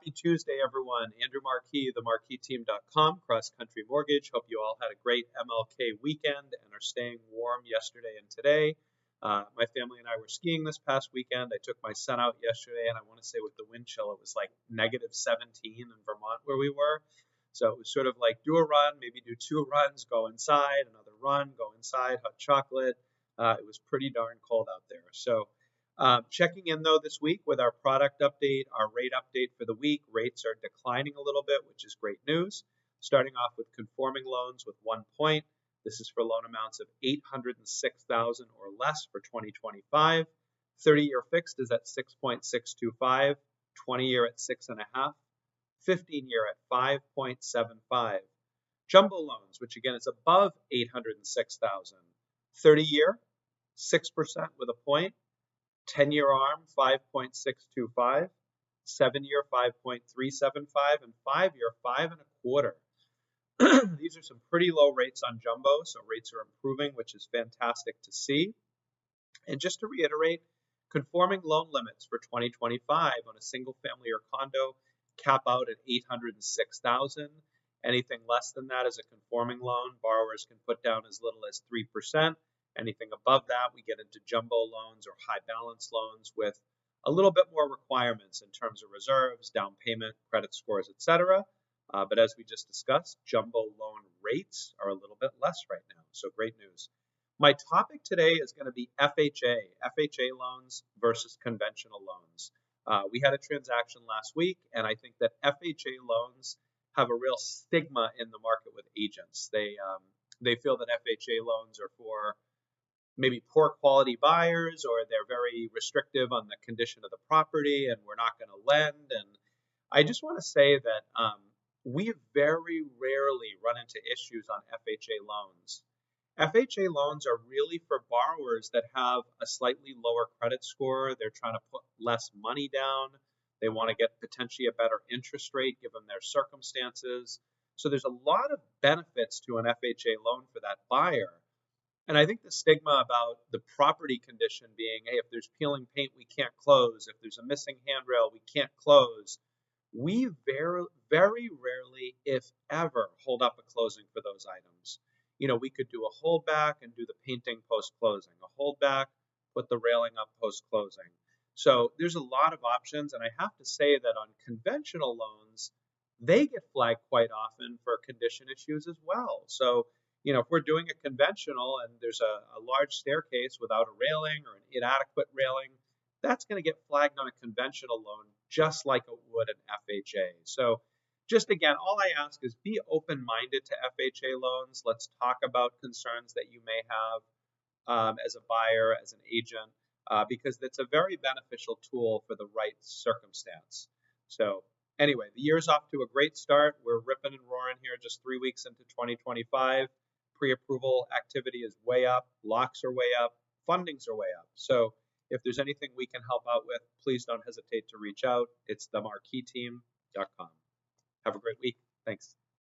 Happy Tuesday, everyone. Andrew Marquis, themarquisteam.com, CrossCountry Mortgage. Hope you all had a great MLK weekend and are staying warm yesterday and today. My family and I were skiing this past weekend. I took my son out yesterday, and I want to say with the wind chill, it was like -17 in Vermont where we were. So it was sort of like do a run, maybe do 2 runs, go inside, another run, go inside, hot chocolate. It was pretty darn cold out there. So checking in though this week with our product update, our rate update for the week. Rates are declining a little bit, which is great news. Starting off with conforming loans with 1 point. This is for loan amounts of $806,000 or less for 2025. 30-year fixed is at 6.625, 20-year at 6.5, 15-year at 5.75. Jumbo loans, which again is above $806,000. 30-year, 6% with a point. 10-year ARM, 5.625, 7-year, 5.375, and 5-year, 5.25. These are some pretty low rates on jumbo, so rates are improving, which is fantastic to see. And just to reiterate, conforming loan limits for 2025 on a single family or condo cap out at $806,000. Anything less than that is a conforming loan. Borrowers can put down as little as 3%. Anything above that, we get into jumbo loans or high balance loans with a little bit more requirements in terms of reserves, down payment, credit scores, etc. But as we just discussed, jumbo loan rates are a little bit less right now. So great news. My topic today is going to be FHA loans versus conventional loans. We had a transaction last week, and I think that FHA loans have a real stigma in the market with agents. They feel that FHA loans are for maybe poor quality buyers, or they're very restrictive on the condition of the property and we're not going to lend. And I just want to say that we very rarely run into issues on FHA loans. FHA loans are really for borrowers that have a slightly lower credit score. They're trying to put less money down. They want to get potentially a better interest rate given their circumstances. So there's a lot of benefits to an FHA loan for that buyer. And I think the stigma about the property condition being, hey, if there's peeling paint, we can't close. If there's a missing handrail, we can't close. We very, very rarely, if ever, hold up a closing for those items. You know, we could do a holdback and do the painting post-closing, a holdback, put the railing up post-closing. So there's a lot of options. And I have to say that on conventional loans, they get flagged quite often for condition issues as well. So you know, if we're doing a conventional and there's a large staircase without a railing or an inadequate railing, that's going to get flagged on a conventional loan just like it would an FHA. So just again, all I ask is be open-minded to FHA loans. Let's talk about concerns that you may have as a buyer, as an agent, because it's a very beneficial tool for the right circumstance. So anyway, the year's off to a great start. We're ripping and roaring here just 3 weeks into 2025. Pre-approval activity is way up, locks are way up, fundings are way up. So if there's anything we can help out with, please don't hesitate to reach out. It's themarquisteam.com. Have a great week. Thanks.